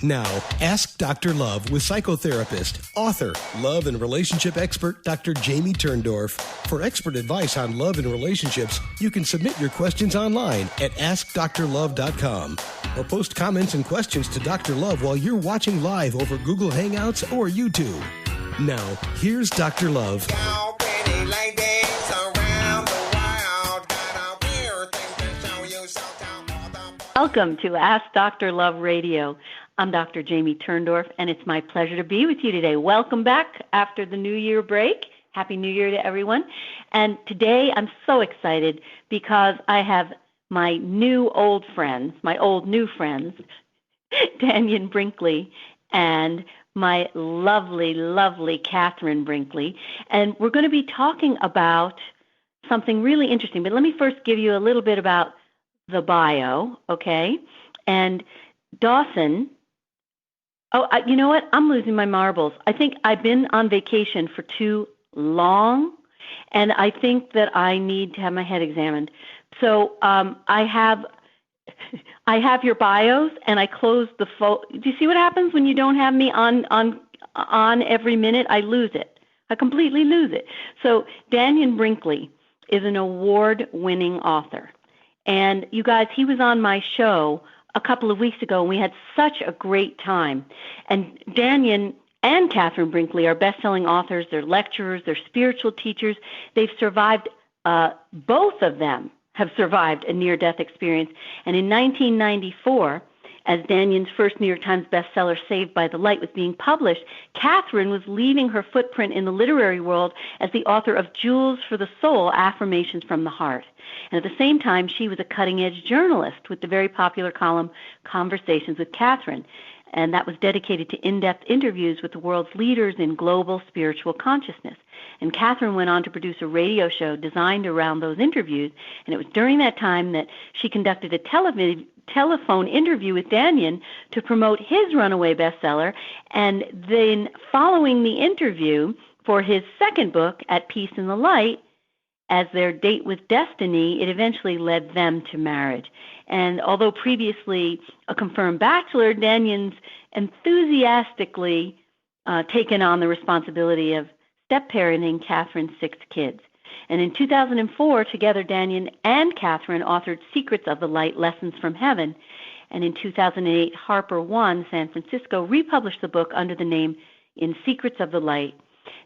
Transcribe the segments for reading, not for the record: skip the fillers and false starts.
Now, Ask Dr. Love with psychotherapist, author, love and relationship expert Dr. Jamie Turndorf. For expert advice on love and relationships, you can submit your questions online at AskDrLove.com or post comments and questions to Dr. Love while you're watching live over Google Hangouts or YouTube. Now, here's Dr. Love. Welcome to Ask Dr. Love Radio. I'm Dr. Jamie Turndorf, and it's my pleasure to be with you today. Welcome back after the New Year break. Happy New Year to everyone. And today I'm so excited because I have my new old friends, Dannion Brinkley, and my lovely, lovely Kathryn Brinkley. And we're going to be talking about something really interesting. But let me first give you a little bit about the bio, okay? And Dawson, you know what? I'm losing my marbles. I think I've been on vacation for too long, and I think that I need to have my head examined. So I have your bios, and I closed the phone. Do you see what happens when you don't have me on every minute? I lose it. I completely lose it. So Dannion Brinkley is an award-winning author. And you guys, he was on my show a couple of weeks ago, and we had such a great time. And Dannion and Kathryn Brinkley are best-selling authors. They're lecturers. They're spiritual teachers. They've survived, both of them have survived a near-death experience. And in 1994, as Dannion's first New York Times bestseller, Saved by the Light, was being published, Kathryn was leaving her footprint in the literary world as the author of Jewels for the Soul, Affirmations from the Heart. And at the same time, she was a cutting-edge journalist with the very popular column Conversations with Kathryn. And that was dedicated to in-depth interviews with the world's leaders in global spiritual consciousness. And Kathryn went on to produce a radio show designed around those interviews. And it was during that time that she conducted a telephone interview with Dannion to promote his runaway bestseller. And then following the interview for his second book, At Peace in the Light, as their date with destiny, it eventually led them to marriage. And although previously a confirmed bachelor, Dannion's enthusiastically taken on the responsibility of step-parenting Kathryn's 6 kids. And in 2004, together, Dannion and Kathryn authored Secrets of the Light, Lessons from Heaven. And in 2008, Harper One, San Francisco, republished the book under the name In Secrets of the Light.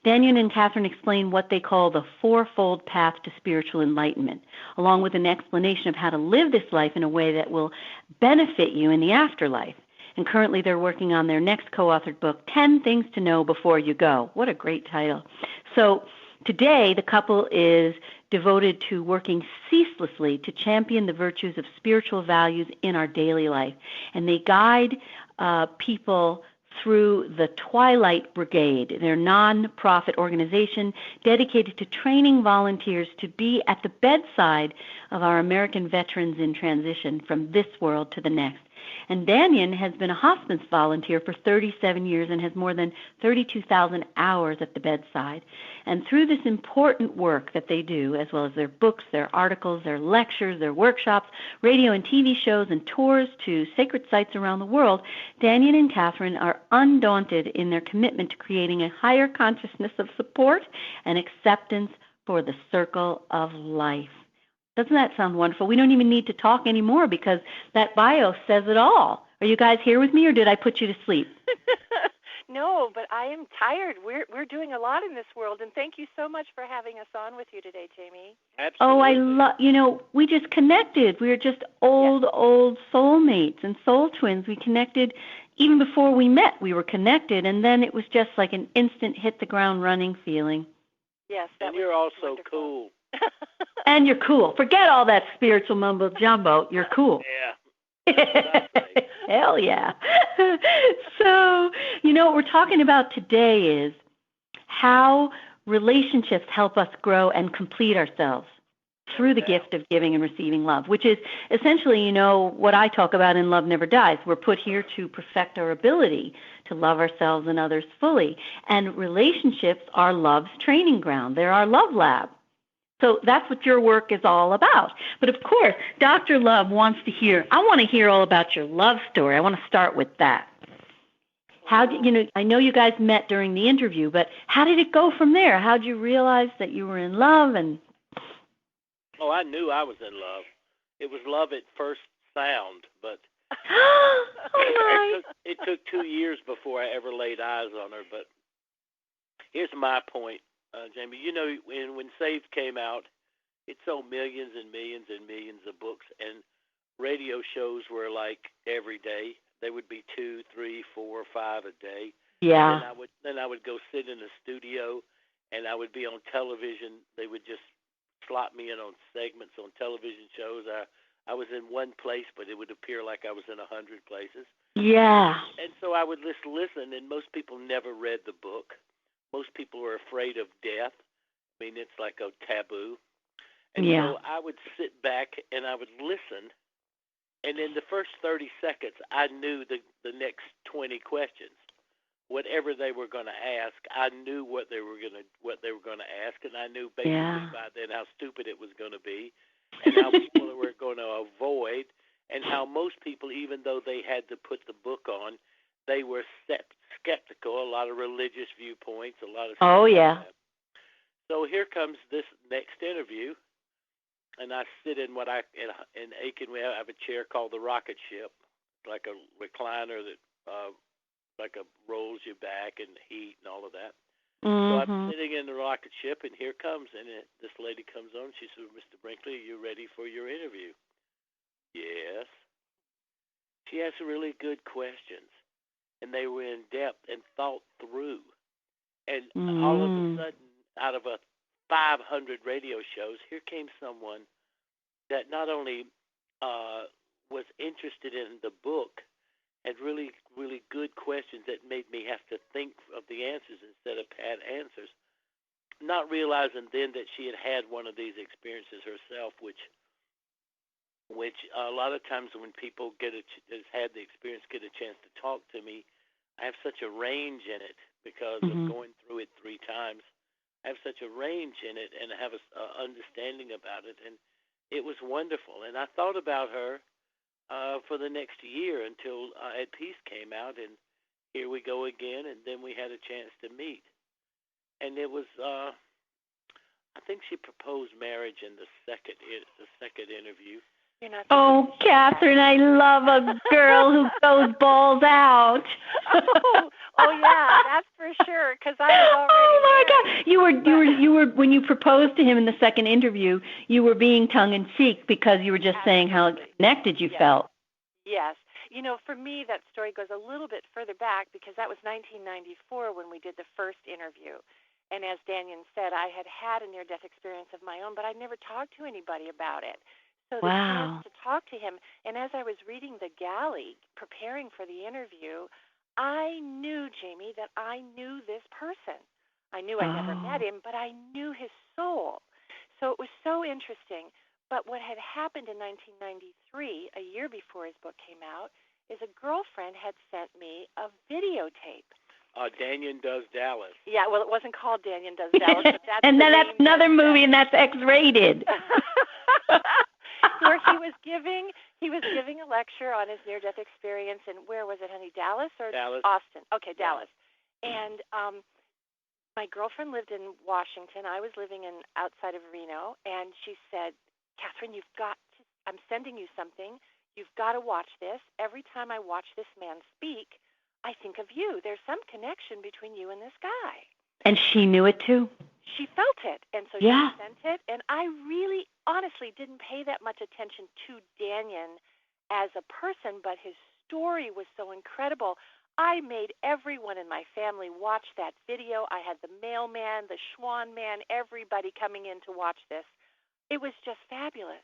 Dannion and Kathryn explain what they call the fourfold path to spiritual enlightenment, along with an explanation of how to live this life in a way that will benefit you in the afterlife. And currently they're working on their next co-authored book, 10 Things to Know Before You Go. What a great title. So today the couple is devoted to working ceaselessly to champion the virtues of spiritual values in our daily life. And they guide people through the Twilight Brigade, their non-profit organization dedicated to training volunteers to be at the bedside of our American veterans in transition from this world to the next. And Dannion has been a hospice volunteer for 37 years and has more than 32,000 hours at the bedside. And through this important work that they do, as well as their books, their articles, their lectures, their workshops, radio and TV shows, and tours to sacred sites around the world, Dannion and Kathryn are undaunted in their commitment to creating a higher consciousness of support and acceptance for the circle of life. Doesn't that sound wonderful? We don't even need to talk anymore because that bio says it all. Are you guys here with me, or did I put you to sleep? No, but I am tired. We're doing a lot in this world, and thank you so much for having us on with you today, Jamie. Absolutely. Oh, we just connected. We were just old soulmates and soul twins. We connected even before we met. We were connected, and then it was just like an instant hit the ground running feeling. Yes, and you're also cool. And you're cool. Forget all that spiritual mumbo jumbo. You're cool. Yeah. Hell yeah. So, what we're talking about today is how relationships help us grow and complete ourselves through the gift of giving and receiving love, which is essentially, what I talk about in Love Never Dies. We're put here to perfect our ability to love ourselves and others fully. And relationships are love's training ground. They're our love lab. So that's what your work is all about. But of course, Dr. Love wants to hear, I want to hear all about your love story. I want to start with that. How did, I know you guys met during the interview, but how did it go from there? How did you realize that you were in love? And Oh, I knew I was in love. It was love at first sound, but oh my! it took 2 years before I ever laid eyes on her. But here's my point, Jamie. You know, when Saved came out, it sold millions and millions and millions of books, and radio shows were like every day. They would be 2, 3, 4, 5 a day. Yeah. Then I would go sit in the studio, and I would be on television. They would just slot me in on segments on television shows. I was in one place, but it would appear like I was in 100 places. Yeah. And so I would just listen, and most people never read the book. Most people are afraid of death. I mean, it's like a taboo. And so I would sit back and I would listen, and in the first 30 seconds, I knew the next 20 questions. Whatever they were going to ask, I knew what they were going to ask, and I knew basically by then how stupid it was going to be, and how people were going to avoid, and how most people, even though they had to put the book on, they were skeptical. A lot of religious viewpoints, a lot of stuff like that. So here comes this next interview. And I sit in in Aiken, we have a chair called the rocket ship, like a recliner that like a rolls you back and heat and all of that. Mm-hmm. So I'm sitting in the rocket ship, and here comes, and this lady comes on. She says, "Mr. Brinkley, are you ready for your interview?" Yes. She asked really good questions, and they were in depth and thought through. And all of a sudden, out of a 500 radio shows, here came someone that not only was interested in the book, had really, really good questions that made me have to think of the answers instead of pat answers, not realizing then that she had one of these experiences herself, which a lot of times when people has had the experience, get a chance to talk to me, I have such a range in it because of going through it 3 times. I have such a range in it, and I have an understanding about it, and it was wonderful. And I thought about her for the next year until At Peace came out, and here we go again, and then we had a chance to meet. And it was, I think she proposed marriage in the second interview. Oh, Kathryn, I love a girl who goes balls out. Oh yeah, that's for sure. Because I was already. Oh my God, you were when you proposed to him in the second interview, you were being tongue in cheek because you were just saying how connected you felt. Yes. You know, for me, that story goes a little bit further back because that was 1994 when we did the first interview. And as Dannion said, I had a near-death experience of my own, but I'd never talked to anybody about it. So the chance to talk to him, and as I was reading the galley, preparing for the interview, I knew, Jamie, that I knew this person. I knew I never met him, but I knew his soul. So it was so interesting. But what had happened in 1993, a year before his book came out, is a girlfriend had sent me a videotape. Dannion Does Dallas. Yeah, well, it wasn't called Dannion Does Dallas. But that's and then that's another movie, and that's X-rated. Where he was giving a lecture on his near-death experience, and where was it, honey? Dallas or Dallas. Austin? Okay, Dallas. And my girlfriend lived in Washington. I was living outside of Reno, and she said, "Kathryn, I'm sending you something. You've got to watch this. Every time I watch this man speak, I think of you. There's some connection between you and this guy." And she knew it too. She felt it, and so she sent it. And I really, honestly, didn't pay that much attention to Dannion as a person, but his story was so incredible. I made everyone in my family watch that video. I had the mailman, the Schwan man, everybody coming in to watch this. It was just fabulous.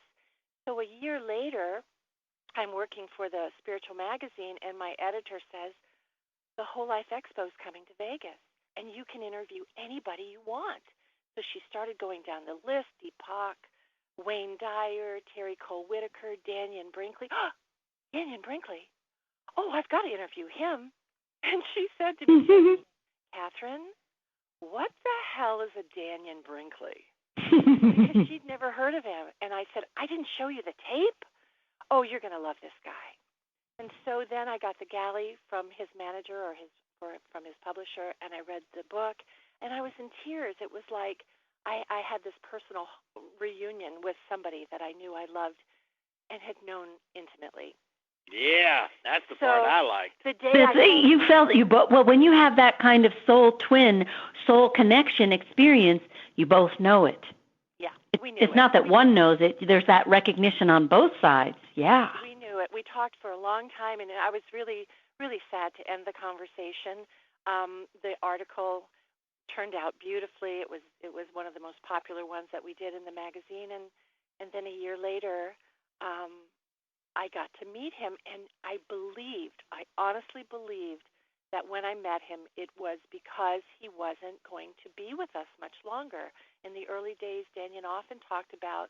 So a year later, I'm working for the Spiritual Magazine, and my editor says, the Whole Life Expo is coming to Vegas, and you can interview anybody you want. So she started going down the list: Deepak, Wayne Dyer, Terry Cole Whitaker, Dannion Brinkley. Dannion Brinkley. Oh, I've got to interview him. And she said to me, "Kathryn, what the hell is a Dannion Brinkley?" Because she'd never heard of him. And I said, "I didn't show you the tape? Oh, you're going to love this guy." And so then I got the galley from his manager or his from his publisher, and I read the book, and I was in tears. It was like I had this personal reunion with somebody that I knew I loved and had known intimately. Yeah, that's the part I liked. The day you felt you both. Well, when you have that kind of soul twin, soul connection experience, you both know it. Yeah, we knew it's not that one knows it. There's that recognition on both sides. Yeah. We knew it. We talked for a long time, and I was really, really sad to end the conversation. The article turned out beautifully. It was one of the most popular ones that we did in the magazine, and then a year later, I got to meet him, and I honestly believed that when I met him, it was because he wasn't going to be with us much longer. In the early days, Dannion often talked about,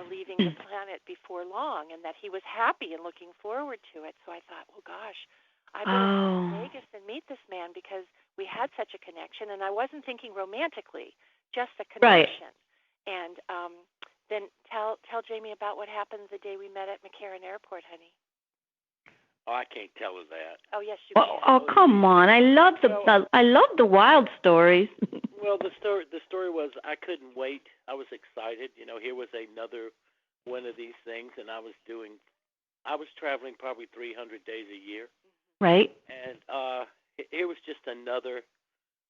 leaving the planet before long, and that he was happy and looking forward to it. So I thought, well, gosh, I better go to Vegas and meet this man because we had such a connection, and I wasn't thinking romantically, just a connection. Right. And then tell Jamie about what happened the day we met at McCarran Airport, honey. Oh, I can't tell her that. Oh, yes, you can. Oh, come on! I love the wild stories. Well, the story was I couldn't wait. I was excited. Here was another one of these things, and I was traveling probably 300 days a year. Right. And here was just another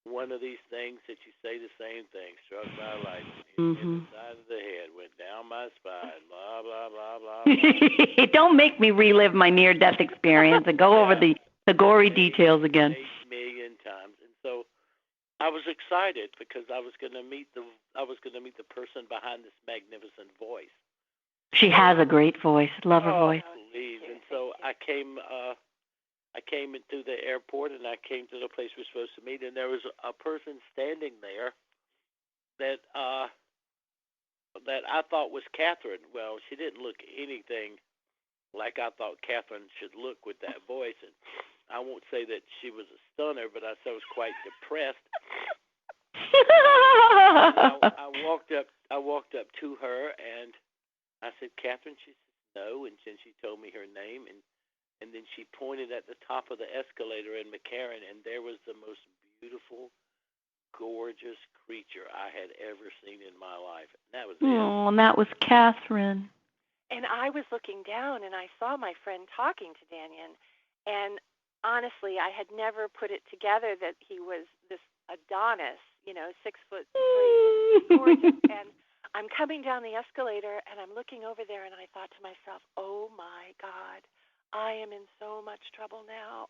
one of these things that you say the same thing, struck by lightning, hit the side of the head, went down my spine, blah, blah, blah, blah, blah. Don't make me relive my near-death experience and go over the gory details again. 8 million times. And so I was excited because I was going to meet the person behind this magnificent voice. She has a great voice. Love her voice. Please. And so I came into the airport, and I came to the place we're supposed to meet, and there was a person standing there that I thought was Kathryn. Well, she didn't look anything like I thought Kathryn should look with that voice, and I won't say that she was a stunner, but I was quite depressed. I walked up to her, and I said, "Kathryn?" She said, "No," and then she told me her name, and then she pointed at the top of the escalator in McCarran, and there was the most beautiful, gorgeous creature I had ever seen in my life. And that was it. Oh, and that was Kathryn. And I was looking down, and I saw my friend talking to Dannion, and honestly, I had never put it together that he was this Adonis, 6 foot, gorgeous. And I'm coming down the escalator, and I'm looking over there, and I thought to myself, oh, my God. I am in so much trouble now.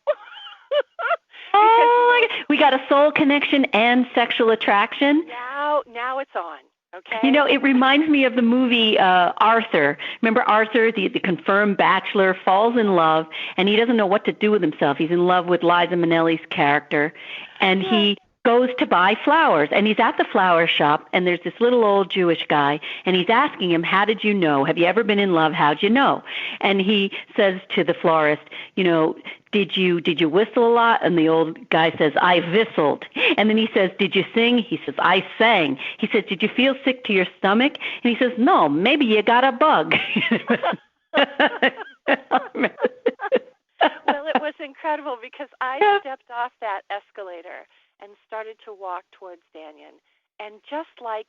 We got a soul connection and sexual attraction. Now it's on, okay? It reminds me of the movie Arthur. Remember Arthur, the confirmed bachelor, falls in love, and he doesn't know what to do with himself. He's in love with Liza Minnelli's character, and he goes to buy flowers, and he's at the flower shop, and there's this little old Jewish guy, and he's asking him, how did you know? Have you ever been in love? How'd you know? And he says to the florist, did you whistle a lot? And the old guy says, I whistled. And then he says, did you sing? He says, I sang. He says, did you feel sick to your stomach? And he says, no, maybe you got a bug. Well, it was incredible because I stepped off that escalator and started to walk towards Dannion. And just like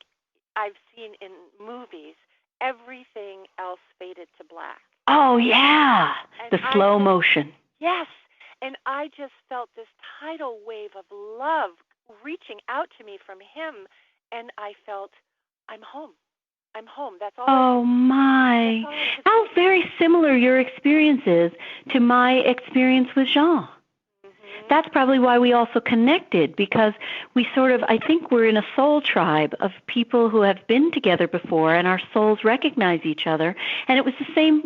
I've seen in movies, everything else faded to black. Oh, yeah, the slow motion. Yes, and I just felt this tidal wave of love reaching out to me from him, and I felt, I'm home. I'm home. That's all. Oh, my. How very similar your experience is to my experience with Jean. That's probably why we also connected, because we I think we're in a soul tribe of people who have been together before, and our souls recognize each other. And it was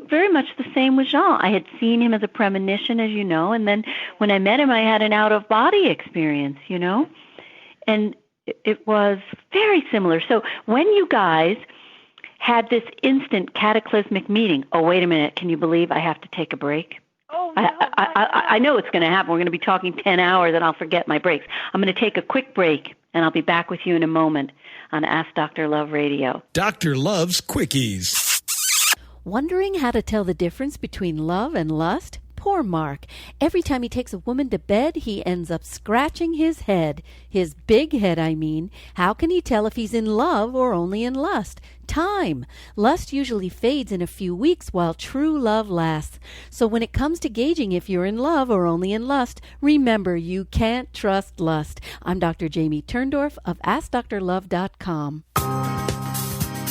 very much the same with Jean. I had seen him as a premonition, as you know, and then when I met him, I had an out-of-body experience, and it was very similar. So when you guys had this instant cataclysmic meeting, oh, wait a minute, can you believe I have to take a break? Oh, no, I know it's going to happen. We're going to be talking 10 hours, and I'll forget my breaks. I'm going to take a quick break, and I'll be back with you in a moment on Ask Dr. Love Radio. Dr. Love's Quickies. Wondering how to tell the difference between love and lust? Poor Mark. Every time he takes a woman to bed, he ends up scratching his head. His big head, I mean. How can he tell if he's in love or only in lust? Time. Lust usually fades in a few weeks while true love lasts. So when it comes to gauging if you're in love or only in lust, remember you can't trust lust. I'm Dr. Jamie Turndorf of AskDrLove.com.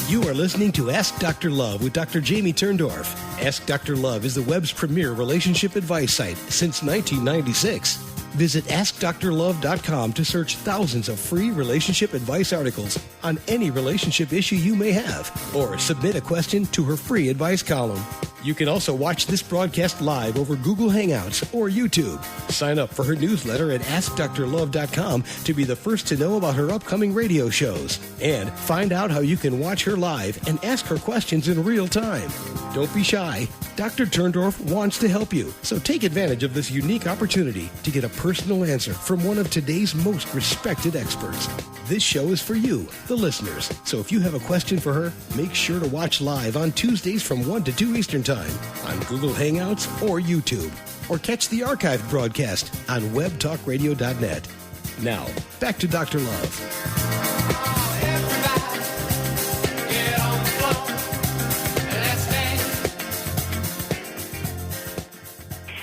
You are listening to Ask Dr. Love with Dr. Jamie Turndorf. Ask Dr. Love is the web's premier relationship advice site since 1996. Visit AskDrLove.com to search thousands of free relationship advice articles on any relationship issue you may have, or submit a question to her free advice column. You can also watch this broadcast live over Google Hangouts or YouTube. Sign up for her newsletter at AskDrLove.com to be the first to know about her upcoming radio shows. And find out how you can watch her live and ask her questions in real time. Don't be shy. Dr. Turndorf wants to help you. So take advantage of this unique opportunity to get a personal answer from one of today's most respected experts. This show is for you, the listeners. So if you have a question for her, make sure to watch live on Tuesdays from 1 to 2 Eastern Time on Google Hangouts or YouTube, or catch the archived broadcast on webtalkradio.net. Now, back to Dr. Love.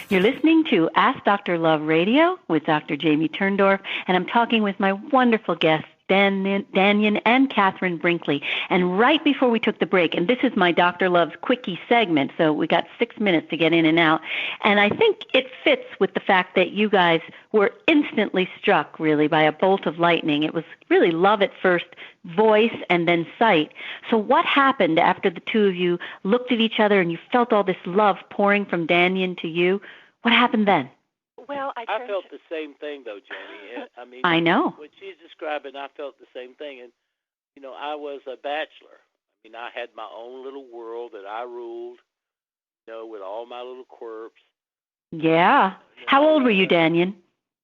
You're listening to Ask Dr. Love Radio with Dr. Jamie Turndorf, and I'm talking with my wonderful guests, Dannion and Kathryn Brinkley. And right before we took the break, and this is my Dr. Love's quickie segment, so we got 6 minutes to get in and out, and I think it fits with the fact that you guys were instantly struck, really, by a bolt of lightning. It was really love at first voice and then sight. So what happened after the two of you looked at each other and you felt all this love pouring from Dannion to you? What happened then? Well, I felt the same thing, though, Jenny. I mean, I know. What she's describing, I felt the same thing. And, you know, I was a bachelor. I mean, I had my own little world that I ruled, you know, with all my little quirks. Yeah. How old were you, Dannion?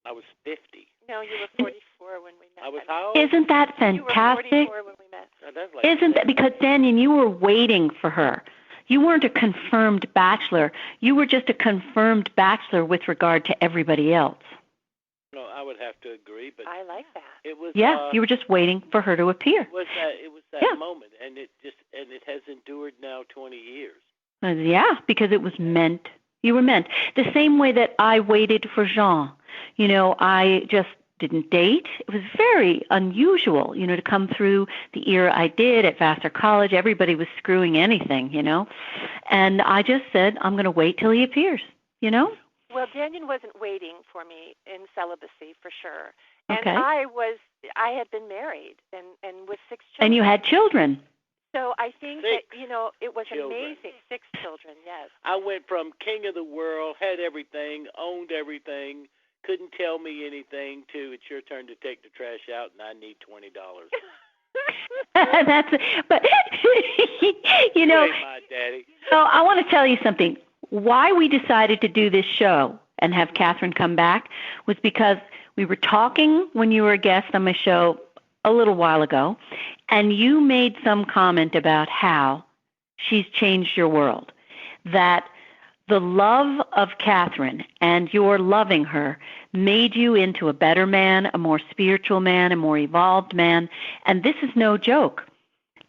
I was 50. No, you were 44 when we met. I was how old? Isn't that fantastic? You were 44 when we met. That's like Isn't that because, Dannion, you were waiting for her. You weren't a confirmed bachelor. You were just a confirmed bachelor with regard to everybody else. No, I would have to agree, but I like that. It was. Yeah, you were just waiting for her to appear. It was that moment, and it has endured now 20 years. Yeah, because it was meant. You were meant. The same way that I waited for Jean. You know, I just didn't date. It was very unusual, you know, to come through the era I did at Vassar College. Everybody was screwing anything, you know. And I just said, I'm going to wait till he appears, you know. Well, Dannion wasn't waiting for me in celibacy, for sure. And Okay. I had been married and with 6 children. And you had children. So I think 6 that, you know, it was children. amazing. 6 children, yes. I went from king of the world, had everything, owned everything, couldn't tell me anything, to it's your turn to take the trash out, and I need $20. But you know, Hey, my daddy. so I want to tell you something. Why we decided to do this show and have Kathryn come back was because we were talking when you were a guest on my show a little while ago, and you made some comment about how she's changed your world, that the love of Kathryn and your loving her made you into a better man, a more spiritual man, a more evolved man. And this is no joke.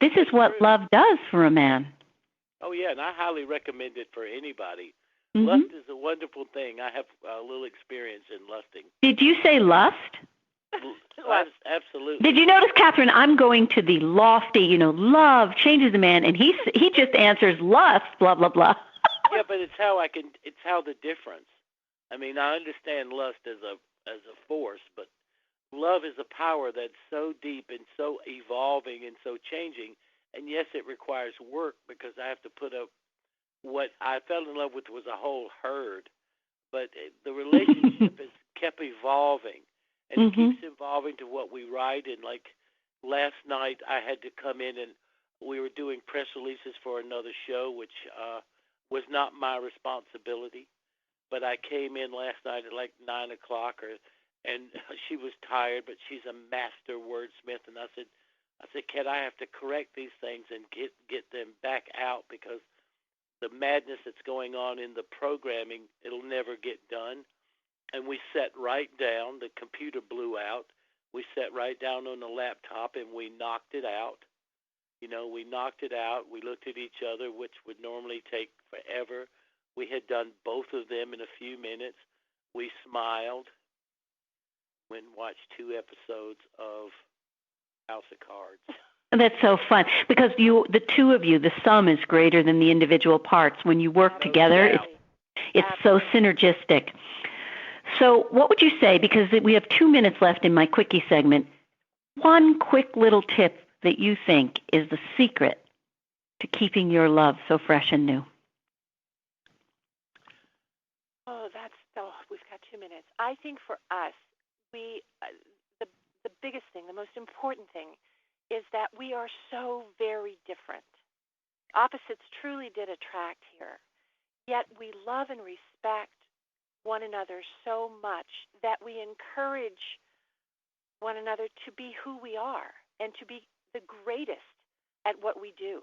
This is what love does for a man. Oh, yeah, and I highly recommend it for anybody. Mm-hmm. Lust is a wonderful thing. I have a little experience in lusting. Did you say lust? Absolutely. Did you notice, Kathryn, I'm going to the lofty, you know, love changes a man, and he just answers lust, blah, blah, blah. Yeah, but it's how the difference. I mean, I understand lust as a force, but love is a power that's so deep and so evolving and so changing. And yes, it requires work, because I have to put up what I fell in love with was a whole herd, but the relationship has kept evolving, and it keeps evolving to what we write. And like last night, I had to come in, and we were doing press releases for another show, which was not my responsibility. But I came in last night at like 9 o'clock, and she was tired, but she's a master wordsmith. And I said, Kat, I have to correct these things and get them back out, because the madness that's going on in the programming, it'll never get done. And we sat right down. The computer blew out. We sat right down on the laptop and we knocked it out. We knocked it out. We looked at each other, which would normally take forever. We had done both of them in a few minutes. We smiled. Went and watched 2 episodes of House of Cards. That's so fun because the two of you, the sum is greater than the individual parts. When you work together, it's so synergistic. So what would you say, because we have 2 minutes left in my quickie segment, one quick little tip that you think is the secret to keeping your love so fresh and new? We've got 2 minutes. I think for us, the biggest thing, the most important thing, is that we are so very different. Opposites truly did attract here. Yet we love and respect one another so much that we encourage one another to be who we are and to be the greatest at what we do.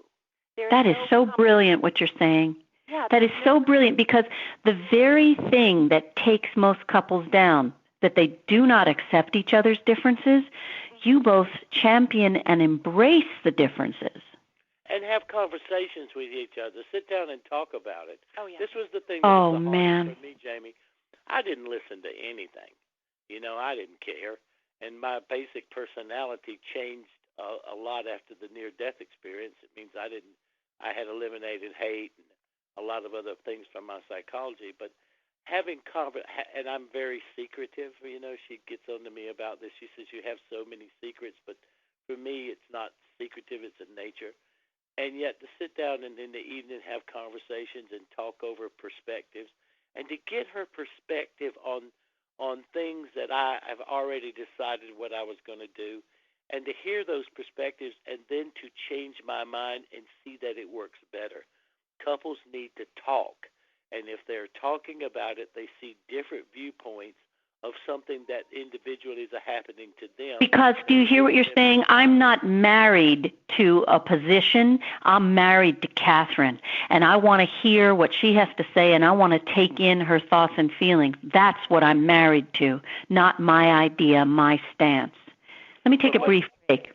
That is so brilliant what you're saying. Yeah, that is so brilliant because the very thing that takes most couples down, that they do not accept each other's differences, you both champion and embrace the differences. And have conversations with each other. Sit down and talk about it. Oh, yeah. This was the thing that was the hardest for me, Jamie. I didn't listen to anything. I didn't care. And my basic personality changed a lot after the near-death experience. It means I had eliminated hate and a lot of other things from my psychology. But having and I'm very secretive. She gets on to me about this. She says, you have so many secrets. But for me, it's not secretive. It's in nature. And yet to sit down and in the evening have conversations and talk over perspectives and to get her perspective on things that I have already decided what I was going to do and to hear those perspectives and then to change my mind and see that it works better. Couples need to talk. And if they're talking about it, they see different viewpoints of something that individually is happening to them. Because do you hear what you're saying? I'm not married to a position. I'm married to Kathryn. And I want to hear what she has to say, and I want to take in her thoughts and feelings. That's what I'm married to, not my idea, my stance. Let me take a brief break,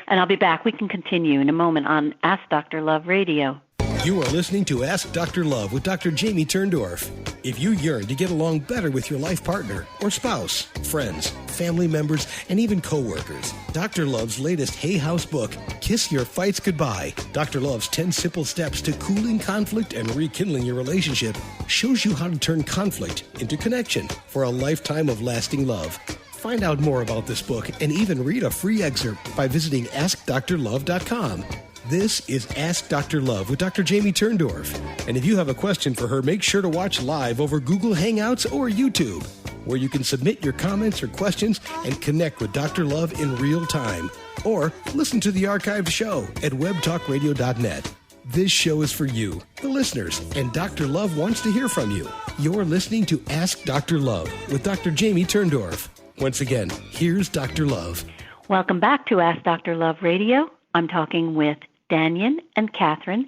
and I'll be back. We can continue in a moment on Ask Dr. Love Radio. You are listening to Ask Dr. Love with Dr. Jamie Turndorf. If you yearn to get along better with your life partner or spouse, friends, family members, and even coworkers, Dr. Love's latest Hay House book, Kiss Your Fights Goodbye, Dr. Love's 10 simple steps to cooling conflict and rekindling your relationship, shows you how to turn conflict into connection for a lifetime of lasting love. Find out more about this book and even read a free excerpt by visiting AskDrLove.com. This is Ask Dr. Love with Dr. Jamie Turndorf. And if you have a question for her, make sure to watch live over Google Hangouts or YouTube, where you can submit your comments or questions and connect with Dr. Love in real time. Or listen to the archived show at webtalkradio.net. This show is for you, the listeners, and Dr. Love wants to hear from you. You're listening to Ask Dr. Love with Dr. Jamie Turndorf. Once again, here's Dr. Love. Welcome back to Ask Dr. Love Radio. I'm talking with Dannion and Kathryn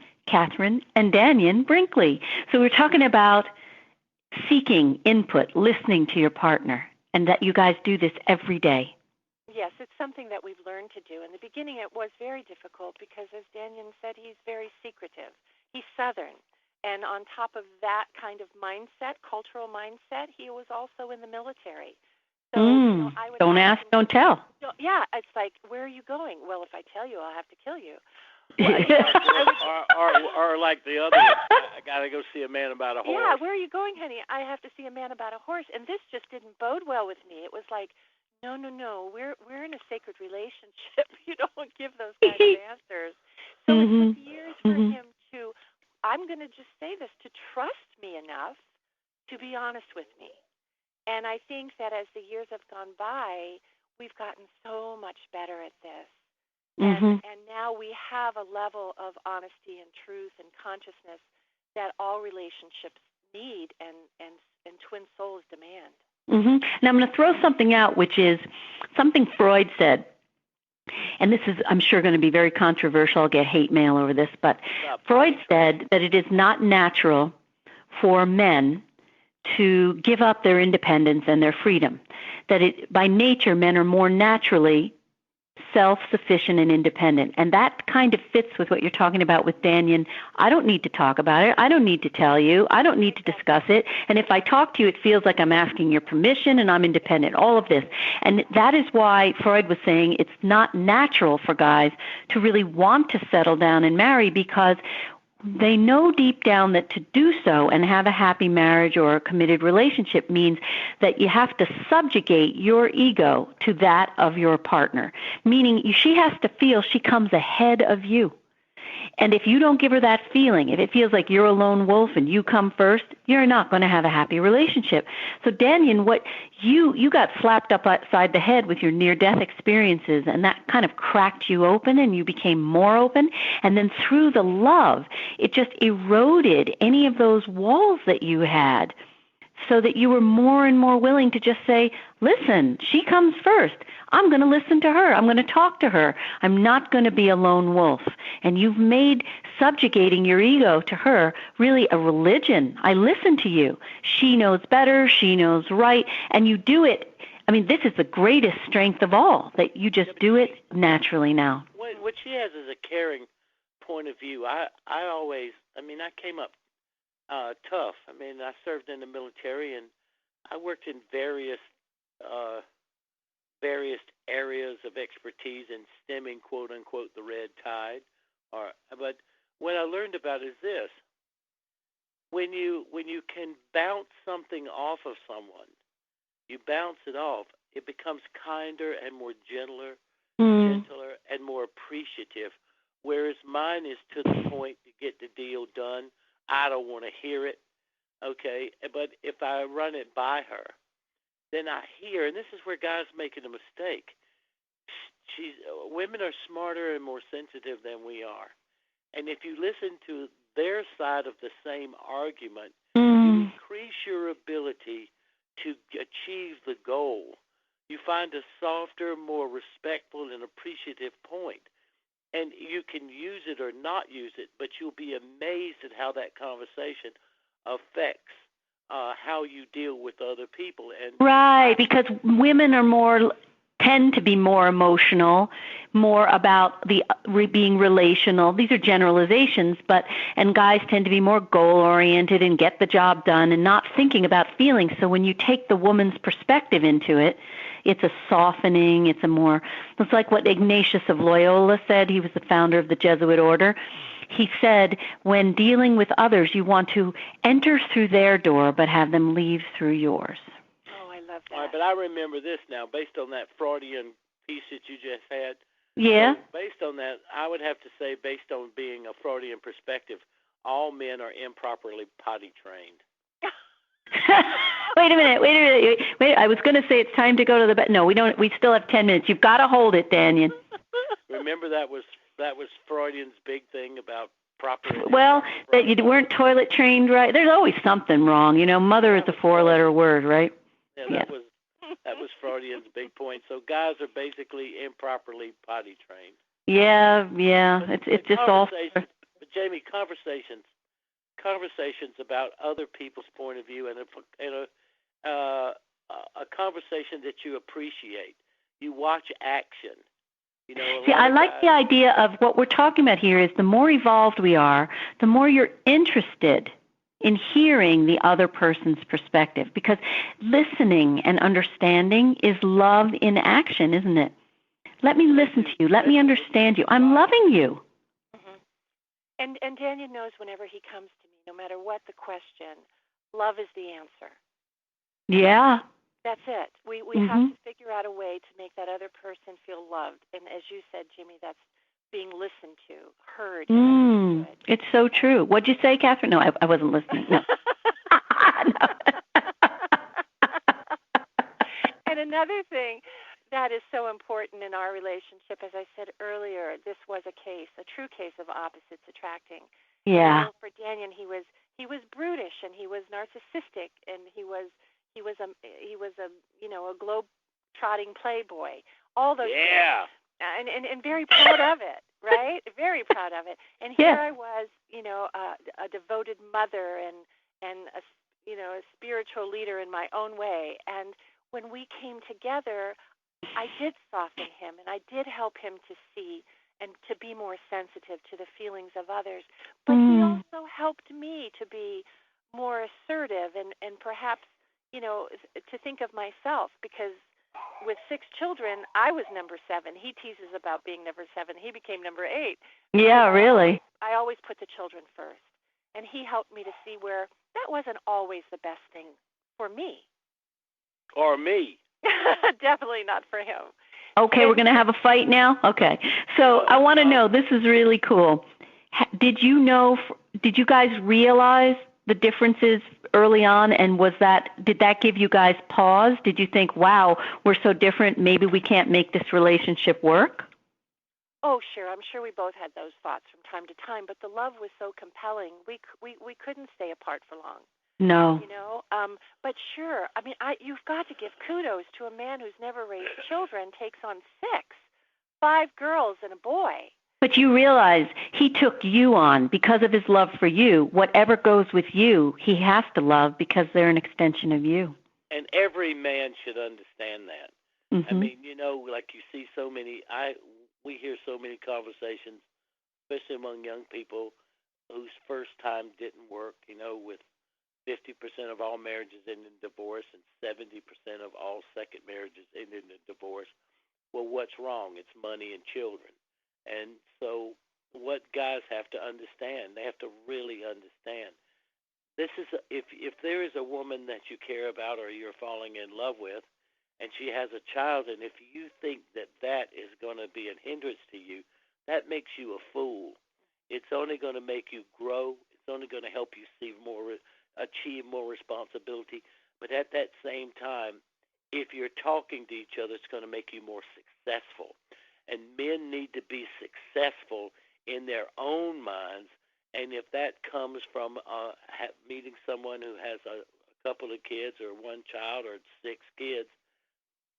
and Dannion Brinkley. So we're talking about seeking input, listening to your partner, and that you guys do this every day. Yes, it's something that we've learned to do. In the beginning, it was very difficult because, as Dannion said, he's very secretive. He's Southern. And on top of that kind of mindset, cultural mindset, he was also in the military. So, I would don't ask, don't tell. Yeah, it's like, where are you going? Well, if I tell you, I'll have to kill you. or like the other, I got to go see a man about a horse. Yeah, where are you going, honey? I have to see a man about a horse. And this just didn't bode well with me. It was like, no, we're in a sacred relationship. You don't give those kind of answers. So it took years for him to, I'm going to just say this, to trust me enough to be honest with me. And I think that as the years have gone by, we've gotten so much better at this. And now we have a level of honesty and truth and consciousness that all relationships need and twin souls demand. Now I'm going to throw something out, which is something Freud said. and this is, I'm sure, going to be very controversial. I'll get hate mail over this, but Freud said that it is not natural for men to give up their independence and their freedom, that by nature men are more naturally self-sufficient and independent. And that kind of fits with what you're talking about with Dannion. I don't need to talk about it. I don't need to tell you. I don't need to discuss it. And if I talk to you, it feels like I'm asking your permission and I'm independent, all of this. And that is why Freud was saying it's not natural for guys to really want to settle down and marry, because they know deep down that to do so and have a happy marriage or a committed relationship means that you have to subjugate your ego to that of your partner, meaning she has to feel she comes ahead of you. And if you don't give her that feeling, if it feels like you're a lone wolf and you come first, you're not going to have a happy relationship. So Dannion, what you got slapped up upside the head with your near-death experiences, and that kind of cracked you open and you became more open. And then through the love, it just eroded any of those walls that you had, so that you were more and more willing to just say, listen, she comes first. I'm going to listen to her. I'm going to talk to her. I'm not going to be a lone wolf. And you've made subjugating your ego to her really a religion. I listen to you. She knows better. She knows right. And you do it. I mean, this is the greatest strength of all, that you just do it naturally now. What she has is a caring point of view. I came up tough. I mean, I served in the military, and I worked in various areas of expertise in stemming, quote unquote, the red tide. But what I learned about is this: when you can bounce something off of someone, you bounce it off, it becomes kinder and more gentler and more appreciative. Whereas mine is to the point to get the deal done. I don't want to hear it, okay? But if I run it by her, then I hear, and this is where guys making a mistake. Women are smarter and more sensitive than we are. And if you listen to their side of the same argument, you increase your ability to achieve the goal. You find a softer, more respectful and appreciative point. And you can use it or not use it, but you'll be amazed at how that conversation affects how you deal with other people. And right, because women tend to be more emotional, more about being relational. These are generalizations, and guys tend to be more goal-oriented and get the job done and not thinking about feelings. So when you take the woman's perspective into it, it's a softening, it's like what Ignatius of Loyola said. He was the founder of the Jesuit order. He said, when dealing with others, you want to enter through their door, but have them leave through yours. Oh, I love that. All right, but I remember this now, based on that Freudian piece that you just had. Yeah. So based on that, I would have to say, based on being a Freudian perspective, all men are improperly potty trained. Wait a minute. I was going to say it's time to go to the bed. No, we don't. We still have 10 minutes. You've got to hold it, Dannion. Remember that was Freudian's big thing about proper. Well, that you weren't toilet trained right. There's always something wrong. Mother is a 4-letter word, right? Yeah, that was Freudian's big point. So guys are basically improperly potty trained. Yeah. It's just all. But Jamie, conversations about other people's point of view and a conversation that you appreciate. You watch action. See, I like the idea of what we're talking about here is the more evolved we are, the more you're interested in hearing the other person's perspective, because listening and understanding is love in action, isn't it? Let me listen to you. Let me understand you. I'm loving you. And Dannion knows whenever he comes to me, no matter what the question, love is the answer. Yeah. That's it. We have to figure out a way to make that other person feel loved. And as you said, Jimmy, that's being listened to, heard. It's so true. What'd you say, Kathryn? No, I wasn't listening. No. No. And another thing that is so important in our relationship, as I said earlier, this was a true case of opposites attracting. Yeah. For Dannion, he was brutish and he was narcissistic and he was a globe-trotting playboy. All those things. and very proud of it, right? Very proud of it. And here I was, a devoted mother and a spiritual leader in my own way. And when we came together, I did soften him, and I did help him to see and to be more sensitive to the feelings of others. But he also helped me to be more assertive and perhaps, to think of myself, because with 6 children, I was number 7. He teases about being number 7. He became number 8. Yeah, really. I always put the children first. And he helped me to see where that wasn't always the best thing for me. Or me. Definitely not for him. Okay, we're going to have a fight now? Okay. So I want to know, this is really cool. Did you guys realize the differences early on, and did that give you guys pause? Did you think, wow, we're so different, maybe we can't make this relationship work? Oh, sure. I'm sure we both had those thoughts from time to time, but the love was so compelling, we couldn't stay apart for long. No. But sure, I mean, you've got to give kudos to a man who's never raised children, takes on 6, 5 girls and a boy. But you realize he took you on because of his love for you. Whatever goes with you, he has to love because they're an extension of you. And every man should understand that. I mean, like you see so many, we hear so many conversations, especially among young people whose first time didn't work, with 50% of all marriages end in divorce and 70% of all second marriages end in divorce. Well, what's wrong? It's money and children. And so what guys have to understand, they have to really understand, this is if there is a woman that you care about or you're falling in love with, and she has a child, and if you think that is going to be a hindrance to you, that makes you a fool. It's only going to make you grow. It's only going to help you achieve more responsibility. But at that same time, if you're talking to each other, it's going to make you more successful. And men need to be successful in their own minds. And if that comes from meeting someone who has a couple of kids or one child or 6 kids,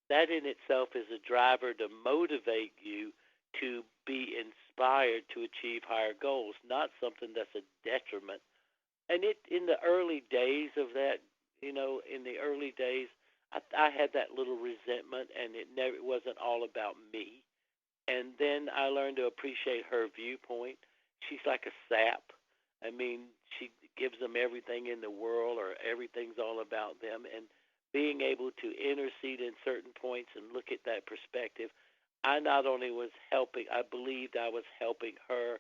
that in itself is a driver to motivate you to be inspired to achieve higher goals, not something that's a detriment. And in the early days of that, in the early days, I had that little resentment, and it wasn't all about me. And then I learned to appreciate her viewpoint. She's like a sap. I mean, she gives them everything in the world, or everything's all about them. And being able to intercede in certain points and look at that perspective, I not only was helping, I believed I was helping her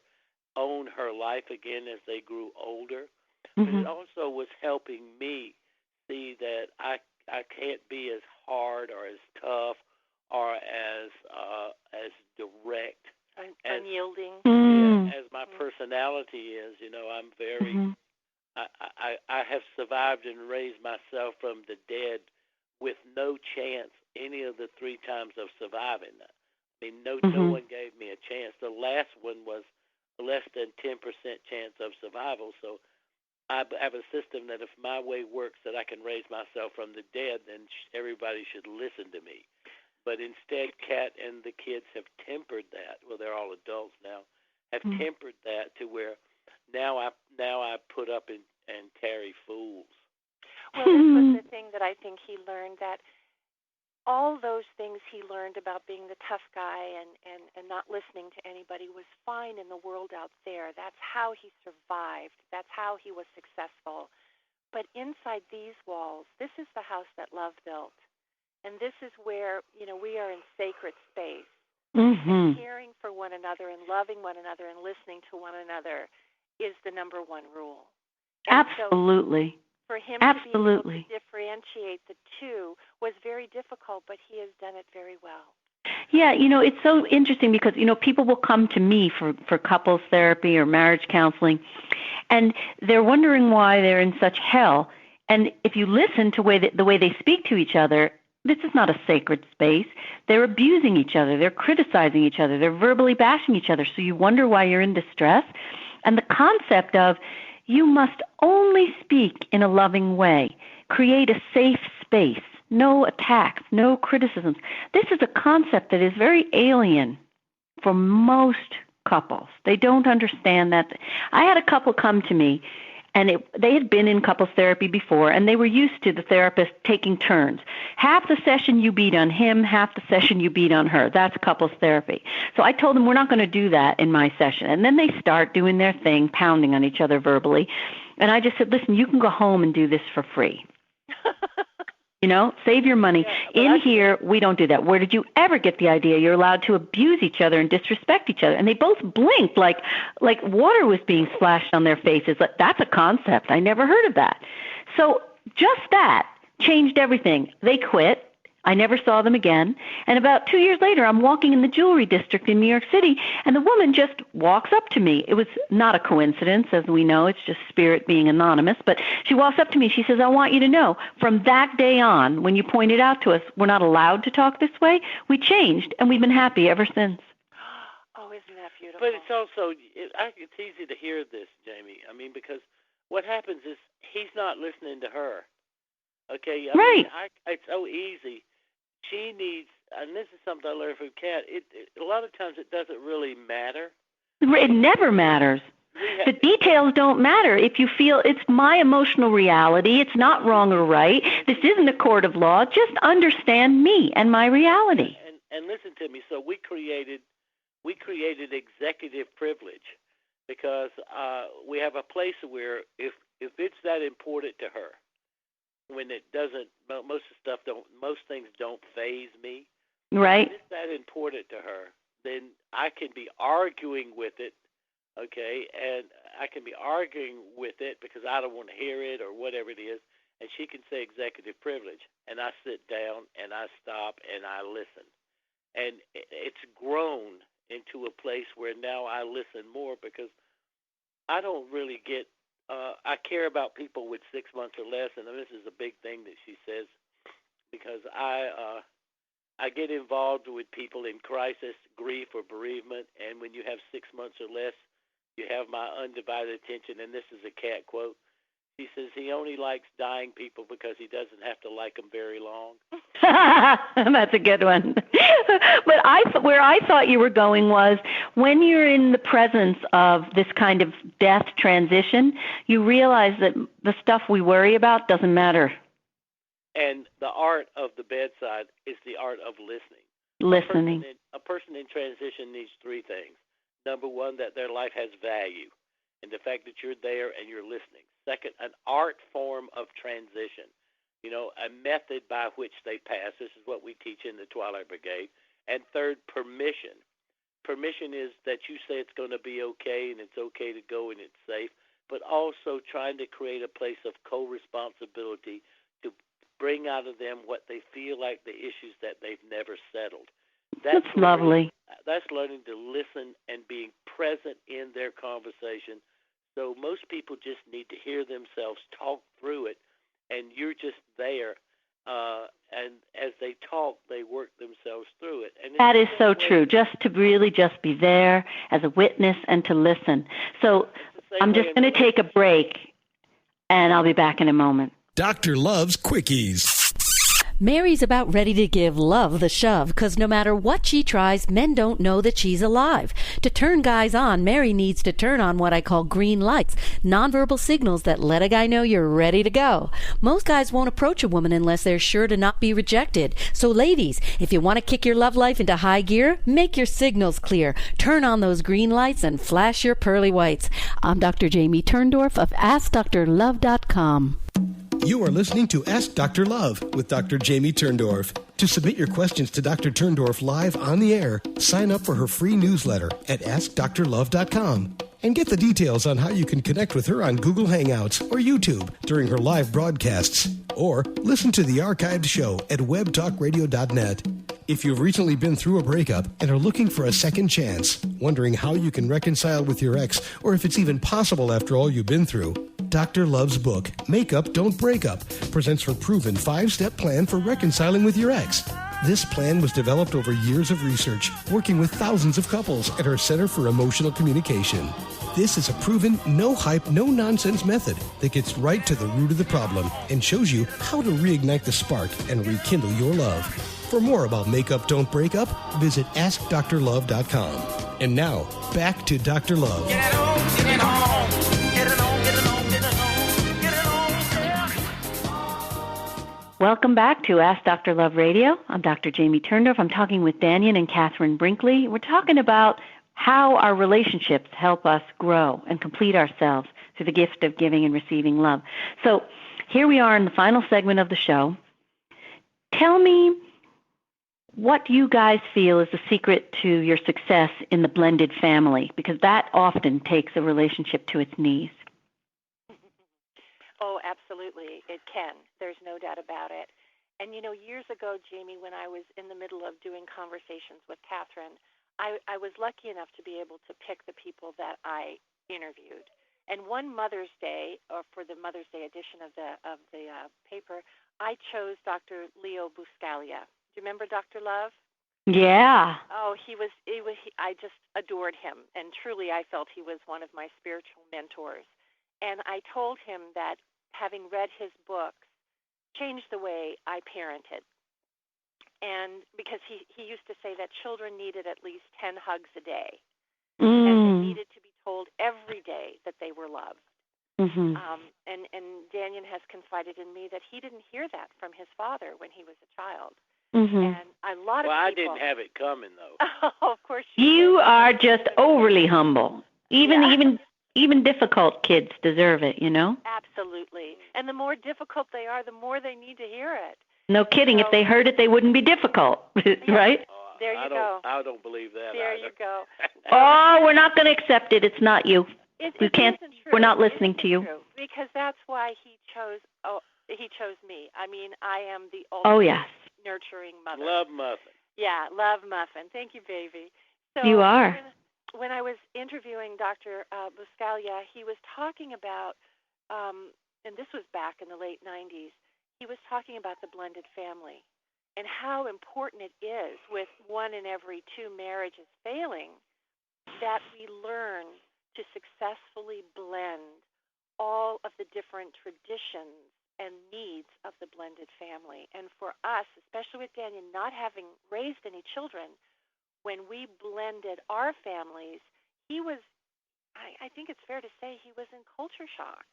own her life again as they grew older, but it also was helping me see that I can't be as hard or as tough or as direct, unyielding, as my personality is. I'm very. I have survived and raised myself from the dead with no chance any of the 3 times of surviving. I mean, no one gave me a chance. The last one was less than 10% chance of survival. So I have a system that if my way works, that I can raise myself from the dead, then everybody should listen to me. But instead, Kat and the kids have tempered that. Well, they're all adults now. Have tempered that to where now I put up and carry fools. Well, this was the thing that I think he learned, that all those things he learned about being the tough guy and not listening to anybody was fine in the world out there. That's how he survived. That's how he was successful. But inside these walls, this is the house that love built. And this is where, we are in sacred space. And caring for one another and loving one another and listening to one another is the number one rule. And absolutely. So for him to be able to differentiate the two was very difficult, but he has done it very well. Yeah, it's so interesting because, people will come to me for couples therapy or marriage counseling, and they're wondering why they're in such hell. And if you listen to the way they speak to each other, this is not a sacred space. They're abusing each other. They're criticizing each other. They're verbally bashing each other. So you wonder why you're in distress. And the concept of you must only speak in a loving way, create a safe space, no attacks, no criticisms. This is a concept that is very alien for most couples. They don't understand that. I had a couple come to me, and they had been in couples therapy before, and they were used to the therapist taking turns. Half the session you beat on him, half the session you beat on her. That's couples therapy. So I told them, we're not going to do that in my session. And then they start doing their thing, pounding on each other verbally. And I just said, listen, you can go home and do this for free. Save your money. Here, we don't do that. Where did you ever get the idea you're allowed to abuse each other and disrespect each other? And they both blinked like water was being splashed on their faces. Like, that's a concept. I never heard of that. So just that changed everything. They quit. I never saw them again. And about 2 years later, I'm walking in the jewelry district in New York City, and the woman just walks up to me. It was not a coincidence, as we know. It's just spirit being anonymous. But she walks up to me. She says, I want you to know, from that day on, when you pointed out to us we're not allowed to talk this way, we changed, and we've been happy ever since. Oh, isn't that beautiful? But it's also, it's easy to hear this, Jamie. I mean, because what happens is he's not listening to her. Okay? Right. It's so easy. She needs, and this is something I learned from Kat, a lot of times it doesn't really matter. It never matters. The details don't matter. If you feel it's my emotional reality, it's not wrong or right. This isn't a court of law. Just understand me and my reality. And listen to me. So we created executive privilege because we have a place where if it's that important to her, when it doesn't, most things don't faze me. Right. If it's that important to her, then I can be arguing with it, okay, and I can be arguing with it because I don't want to hear it or whatever it is, and she can say executive privilege, and I sit down and I stop and I listen. And it's grown into a place where now I listen more because I don't really get I care about people with 6 months or less, and this is a big thing that she says because I get involved with people in crisis, grief, or bereavement, and when you have 6 months or less, you have my undivided attention, and this is a Kat quote. She says he only likes dying people because he doesn't have to like them very long. That's a good one. But where I thought you were going was when you're in the presence of this kind of death transition, you realize that the stuff we worry about doesn't matter. And the art of the bedside is the art of listening. Listening. A person in transition needs three things. Number one, that their life has value, and the fact that you're there and you're listening. Second, an art form of transition, a method by which they pass. This is what we teach in the Twilight Brigade. And third, permission. Permission is that you say it's going to be okay and it's okay to go and it's safe, but also trying to create a place of co-responsibility to bring out of them what they feel like the issues that they've never settled. That's lovely. That's learning to listen and being present in their conversation. So most people just need to hear themselves talk through it, and you're just there. And as they talk, they work themselves through it. And that is so true, just to really just be there as a witness and to listen. So I'm just going to take a break, and I'll be back in a moment. Dr. Love's Quickies. Mary's about ready to give Love the shove, because no matter what she tries, men don't know that she's alive. To turn guys on, Mary needs to turn on what I call green lights, nonverbal signals that let a guy know you're ready to go. Most guys won't approach a woman unless they're sure to not be rejected. So ladies, if you want to kick your love life into high gear, make your signals clear. Turn on those green lights and flash your pearly whites. I'm Dr. Jamie Turndorf of AskDrLove.com. You are listening to Ask Dr. Love with Dr. Jamie Turndorf. To submit your questions to Dr. Turndorf live on the air, sign up for her free newsletter at AskDrLove.com and get the details on how you can connect with her on Google Hangouts or YouTube during her live broadcasts. Or listen to the archived show at webtalkradio.net. If you've recently been through a breakup and are looking for a second chance, wondering how you can reconcile with your ex, or if it's even possible after all you've been through, Dr. Love's book, Make Up, Don't Break Up, presents her proven 5-step plan for reconciling with your ex. This plan was developed over years of research, working with thousands of couples at our Center for Emotional Communication. This is a proven, no-hype, no-nonsense method that gets right to the root of the problem and shows you how to reignite the spark and rekindle your love. For more about Make Up, Don't Break Up, visit AskDrLove.com. And now, back to Dr. Love. Get it on, get it on, get it on, get it on, get it on, get it on, yeah. Welcome back to Ask Dr. Love Radio. I'm Dr. Jamie Turndorf. I'm talking with Dannion and Kathryn Brinkley. We're talking about how our relationships help us grow and complete ourselves through the gift of giving and receiving love. So here we are in the final segment of the show. Tell me what you guys feel is the secret to your success in the blended family, because that often takes a relationship to its knees. Oh, absolutely. It can. There's no doubt about it. And, years ago, Jamie, when I was in the middle of doing conversations with Kathryn, I was lucky enough to be able to pick the people that I interviewed. And one Mother's Day, or for the Mother's Day edition of the paper, I chose Dr. Leo Buscaglia. Do you remember Dr. Love? Yeah. Oh, I just adored him, and truly I felt he was one of my spiritual mentors. And I told him that having read his books changed the way I parented. And because he used to say that children needed at least 10 hugs a day, and they needed to be told every day that they were loved. Mm-hmm. And Dannion has confided in me that he didn't hear that from his father when he was a child. Mm-hmm. And a lot of I people... didn't have it coming, though. Oh, of course you are just overly humble. Even difficult kids deserve it, Absolutely. And the more difficult they are, the more they need to hear it. No kidding. If they heard it, they wouldn't be difficult, right? There you go. I don't believe that. There either. you go. Oh, we're not going to accept it. It's not you. We can't. Isn't true. We're not listening to you. True, because that's why he chose me. I mean, I am the ultimate nurturing mother. Love muffin. Yeah, love muffin. Thank you, baby. So you are. When I was interviewing Dr. Buscaglia, he was talking about, and this was back in the late 90s, he was talking about the blended family and how important it is with one in every two marriages failing that we learn to successfully blend all of the different traditions and needs of the blended family. And for us, especially with Dannion, not having raised any children, when we blended our families, he was, I think it's fair to say, he was in culture shock.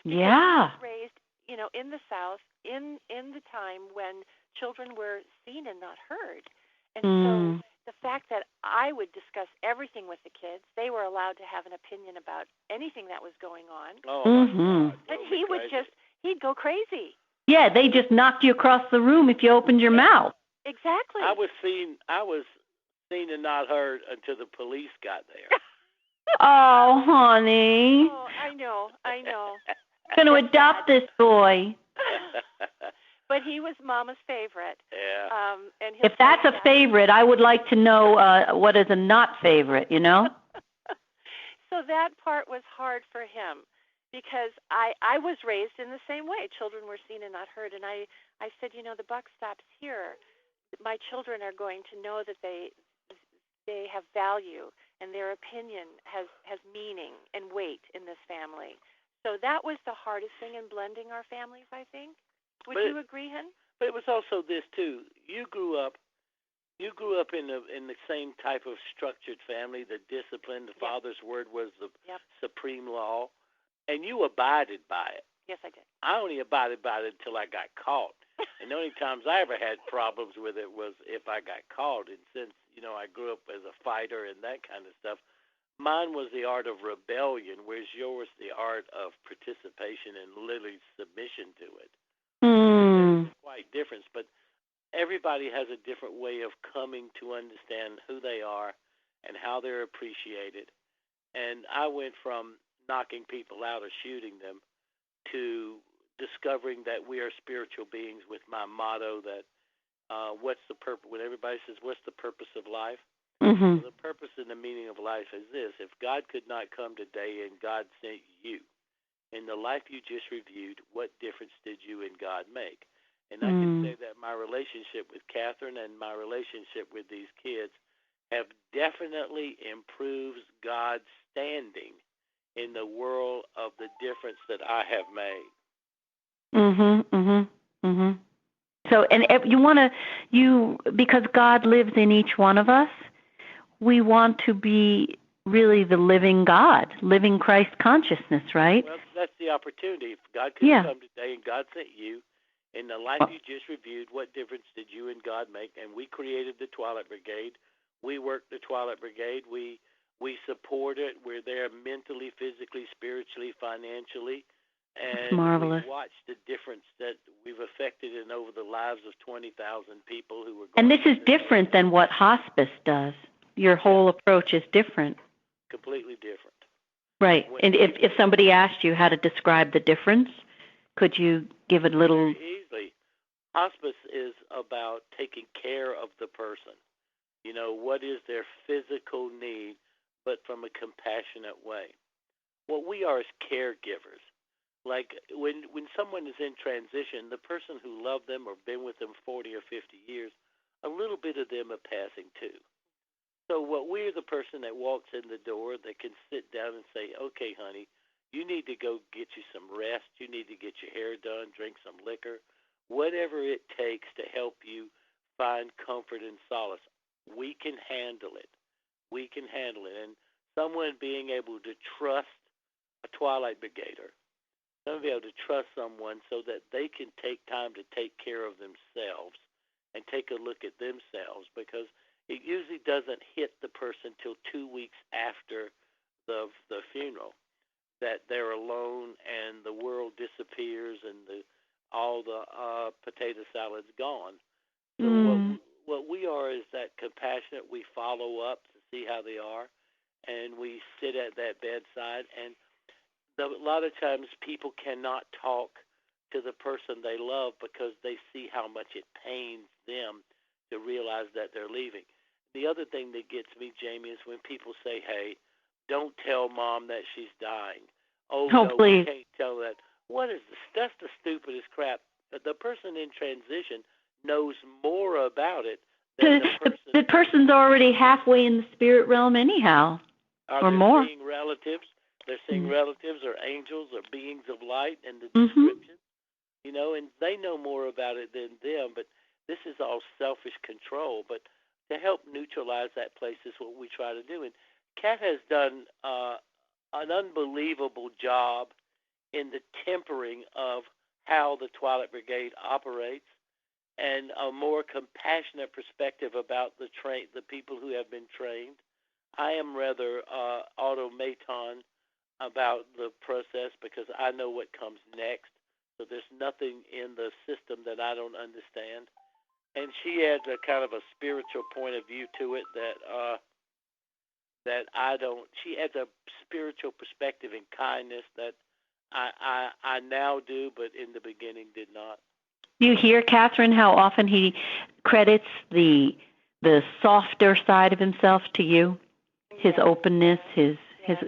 Yeah. He was raised, in the South, in the time when children were seen and not heard. And so the fact that I would discuss everything with the kids, they were allowed to have an opinion about anything that was going on. Oh, and he would he'd go crazy. Yeah, they just knocked you across the room if you opened your mouth. Exactly. I was seen and not heard until the police got there. Oh, honey. Oh, I know. I'm going to adopt this boy. But he was Mama's favorite. Yeah. And if that's a favorite, I would like to know what is a not favorite, So that part was hard for him because I was raised in the same way. Children were seen and not heard. And I said, the buck stops here. My children are going to know that they have value and their opinion has meaning and weight in this family. So that was the hardest thing in blending our families, I think. Would you agree, Hen? But it was also this too. You grew up in the same type of structured family, the discipline. The father's word was the supreme law, and you abided by it. Yes, I did. I only abided by it until I got caught. And the only times I ever had problems with it was if I got caught. And since, I grew up as a fighter and that kind of stuff, mine was the art of rebellion, whereas yours the art of participation and literally submission to it. It's quite different. But everybody has a different way of coming to understand who they are and how they're appreciated. And I went from knocking people out or shooting them to discovering that we are spiritual beings with my motto that what's the purpose, when everybody says, what's the purpose of life? Mm-hmm. Well, the purpose and the meaning of life is this. If God could not come today and God sent you, in the life you just reviewed, what difference did you and God make? And I can say that my relationship with Kathryn and my relationship with these kids have definitely improved God's standing in the world of the difference that I have made. So, and because God lives in each one of us, we want to be really the living God, living Christ consciousness, right? Well, that's the opportunity. If God could have come today and God sent you, in the life you just reviewed, what difference did you and God make? And we created the Twilight Brigade. We work the Twilight Brigade. We support it. We're there mentally, physically, spiritually, financially. And marvelous. We watch the difference that we've affected in over the lives of 20,000 people who were. And this is different than what hospice does. Your whole approach is different. Completely different. Right. And if somebody asked you how to describe the difference, could you give it a little? Very easily. Hospice is about taking care of the person. You know, what is their physical need, but from a compassionate way. What we are is caregivers. Like when someone is in transition, the person who loved them or been with them 40 or 50 years, a little bit of them are passing too. So we're the person that walks in the door that can sit down and say, okay, honey, you need to go get you some rest. You need to get your hair done, drink some liquor, whatever it takes to help you find comfort and solace. We can handle it. We can handle it. And someone being able to trust a Twilight Brigader, someone be able to trust someone so that they can take time to take care of themselves and take a look at themselves, because it usually doesn't hit the person till 2 weeks after the funeral that they're alone and the world disappears and all the potato salad's gone. So what we are is that compassionate. We follow up to see how they are, and we sit at that bedside. And a lot of times people cannot talk to the person they love because they see how much it pains them to realize that they're leaving. The other thing that gets me, Jamie, is when people say, hey, don't tell Mom that she's dying. Oh no, please. We can't tell that. What is this? That's the stupidest crap. The person in transition knows more about it than the person. The person's already halfway in the spirit realm anyhow, or more. Seeing relatives. They're seeing relatives or angels or beings of light in the description, you know, and they know more about it than them. But this is all selfish control. But to help neutralize that place is what we try to do. And Kat has done an unbelievable job in the tempering of how the Twilight Brigade operates and a more compassionate perspective about the people who have been trained. I am rather automaton about the process because I know what comes next. So there's nothing in the system that I don't understand. And she adds a kind of a spiritual point of view to it that I don't. She adds a spiritual perspective and kindness that I now do, but in the beginning did not. You hear, Kathryn, how often he credits the softer side of himself to you, his openness, his. And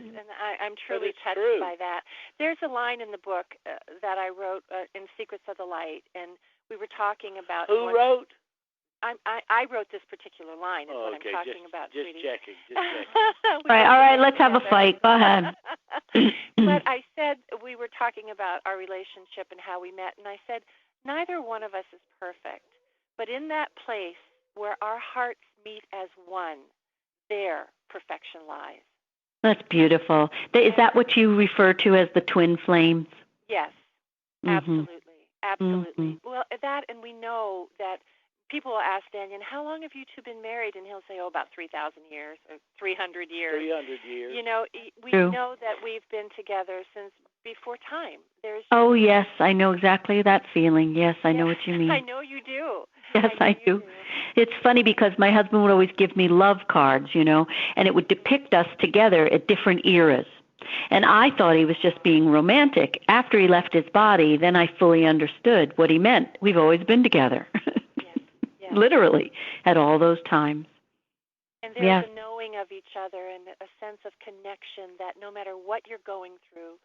I'm truly touched by that. There's a line in the book that I wrote in Secrets of the Light, and we were talking about. Who wrote? I wrote this particular line. Is what I'm talking about, just sweetie. Checking. All right. Let's have a fight. Go ahead. But I said we were talking about our relationship and how we met, and I said neither one of us is perfect, but in that place where our hearts meet as one, there perfection lies. That's beautiful. Is that what you refer to as the twin flames? Yes, absolutely. Well, and we know that people will ask Dannion, how long have you two been married? And he'll say, about 3,000 years or 300 years. 300 years. You know, we know that we've been together since before time. Yes, I know exactly that feeling. Yes, I know what you mean. I know you do. Yes, I do. It's funny because my husband would always give me love cards, you know, and it would depict us together at different eras. And I thought he was just being romantic. After he left his body, then I fully understood what he meant. We've always been together, literally, at all those times. And there's a knowing of each other and a sense of connection that no matter what you're going through,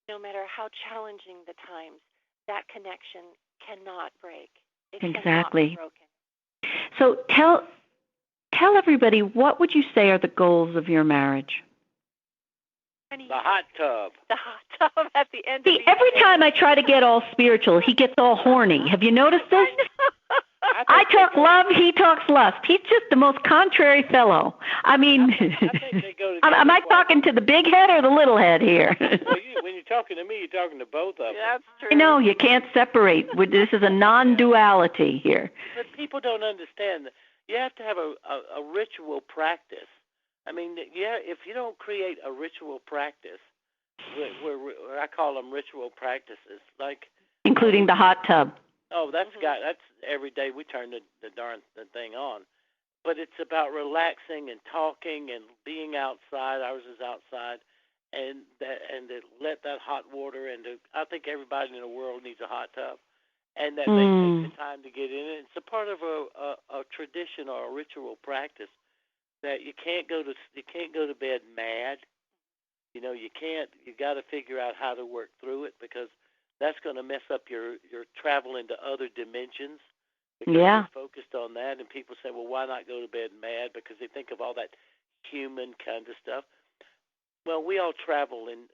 no matter how challenging the times, that connection cannot break. It Exactly. cannot be broken. So tell everybody, what would you say are the goals of your marriage? The hot tub. The hot tub at the end. See, every time I try to get all spiritual, he gets all horny. Have you noticed this? I talk love, he talks lust. He's just the most contrary fellow. I mean, I think they go together. am I talking to the big head or the little head here? Well, when you're talking to me, you're talking to both of them. That's true. I know, you can't separate. This is a non-duality here. But people don't understand that you have to have a ritual practice. I mean, if you don't create a ritual practice, where I call them ritual practices, like including the hot tub. Oh, that's every day we turn the thing on. But it's about relaxing and talking and being outside. Ours is outside, and to let that hot water I think everybody in the world needs a hot tub, and that they take the time to get in it. It's a part of a tradition or a ritual practice that you can't go to bed mad. You know, you can't. You got to figure out how to work through it, because that's going to mess up your travel into other dimensions, because you're focused on that. And people say, well, why not go to bed mad? Because they think of all that human kind of stuff. Well, we all travel and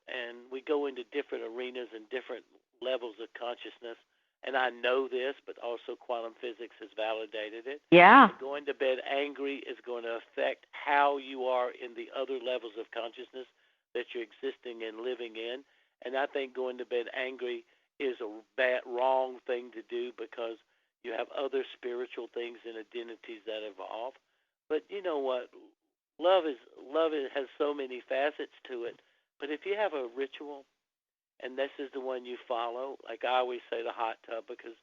we go into different arenas and different levels of consciousness. And I know this, but also quantum physics has validated it. Yeah. And going to bed angry is going to affect how you are in the other levels of consciousness that you're existing and living in. And I think going to bed angry is a wrong thing to do, because you have other spiritual things and identities that evolve. But you know what? Love has so many facets to it. But if you have a ritual, and this is the one you follow, like I always say, the hot tub, because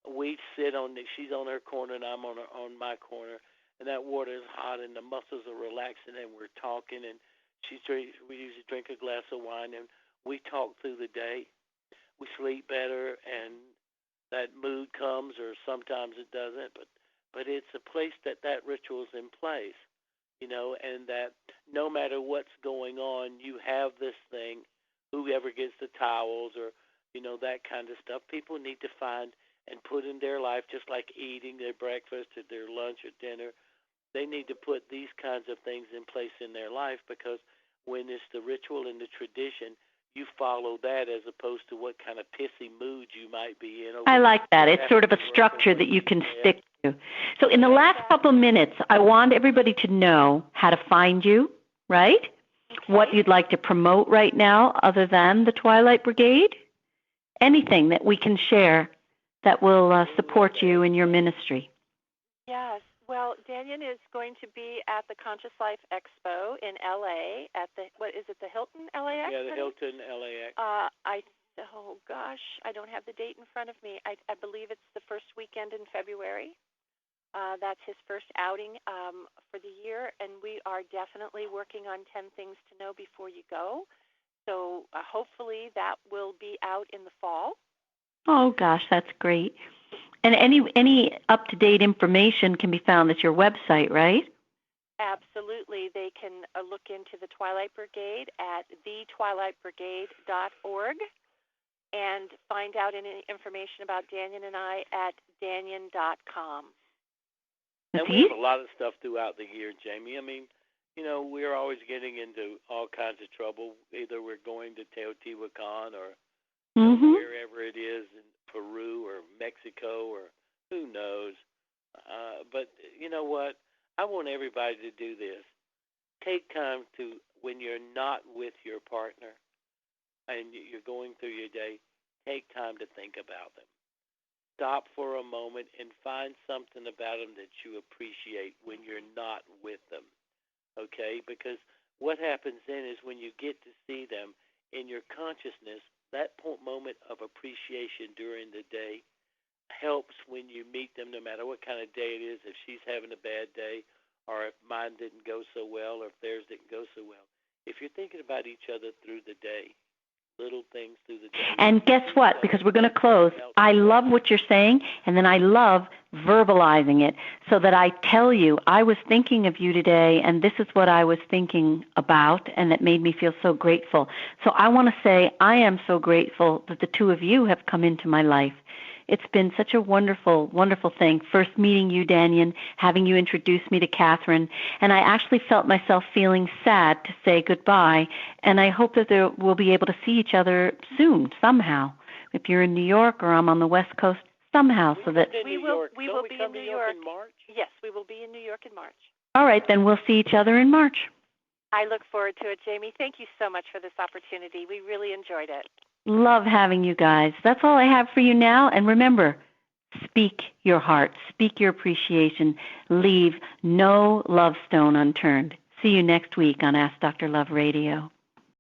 we sit she's on her corner and I'm on my corner, and that water is hot and the muscles are relaxing and we're talking, and we usually drink a glass of wine and we talk through the day. We sleep better, and that mood comes, or sometimes it doesn't. But it's a place that ritual is in place, you know, and that no matter what's going on, you have this thing. Whoever gets the towels, or you know, that kind of stuff, people need to find and put in their life, just like eating their breakfast or their lunch or dinner. They need to put these kinds of things in place in their life, because when it's the ritual and the tradition, you follow that, as opposed to what kind of pissy mood you might be in. I like that. It's sort of a structure that you can stick to. So in the last couple minutes, I want everybody to know how to find you, right? What you'd like to promote right now other than the Twilight Brigade. Anything that we can share that will support you in your ministry. Yes. Well, Dannion is going to be at the Conscious Life Expo in LA at the the Hilton LAX? Yeah, the Hilton LAX. I don't have the date in front of me. I believe it's the first weekend in February. That's his first outing for the year, and we are definitely working on 10 things to know before you go. So hopefully that will be out in the fall. Oh gosh, that's great. And any up-to-date information can be found at your website, right? Absolutely. They can look into the Twilight Brigade at thetwilightbrigade.org and find out any information about Dannion and I at dannion.com. And we have a lot of stuff throughout the year, Jamie. I mean, you know, we're always getting into all kinds of trouble. Either we're going to Teotihuacan or wherever it is in Peru or Mexico or who knows. But you know what? I want everybody to do this. Take time to, when you're not with your partner and you're going through your day, take time to think about them. Stop for a moment and find something about them that you appreciate when you're not with them, okay? Because what happens then is when you get to see them in your consciousness, that moment of appreciation during the day helps when you meet them, no matter what kind of day it is. If she's having a bad day, or if mine didn't go so well, or if theirs didn't go so well. If you're thinking about each other through the day, little things through the day. And guess what? Because we're going to close, I love what you're saying, and then I love verbalizing it so that I tell you, I was thinking of you today, and this is what I was thinking about, and it made me feel so grateful. So I want to say I am so grateful that the two of you have come into my life. It's been such a wonderful, wonderful thing. First meeting you, Dannion, having you introduce me to Kathryn, and I actually felt myself feeling sad to say goodbye, and I hope that we'll be able to see each other soon, somehow. If you're in New York or I'm on the West Coast, somehow, so that we will be in New York in March. Yes, we will be in New York in March. All right, then we'll see each other in March. I look forward to it, Jamie. Thank you so much for this opportunity. We really enjoyed it. Love having you guys. That's all I have for you now. And remember, speak your heart, speak your appreciation, leave no love stone unturned. See you next week on Ask Dr. Love Radio.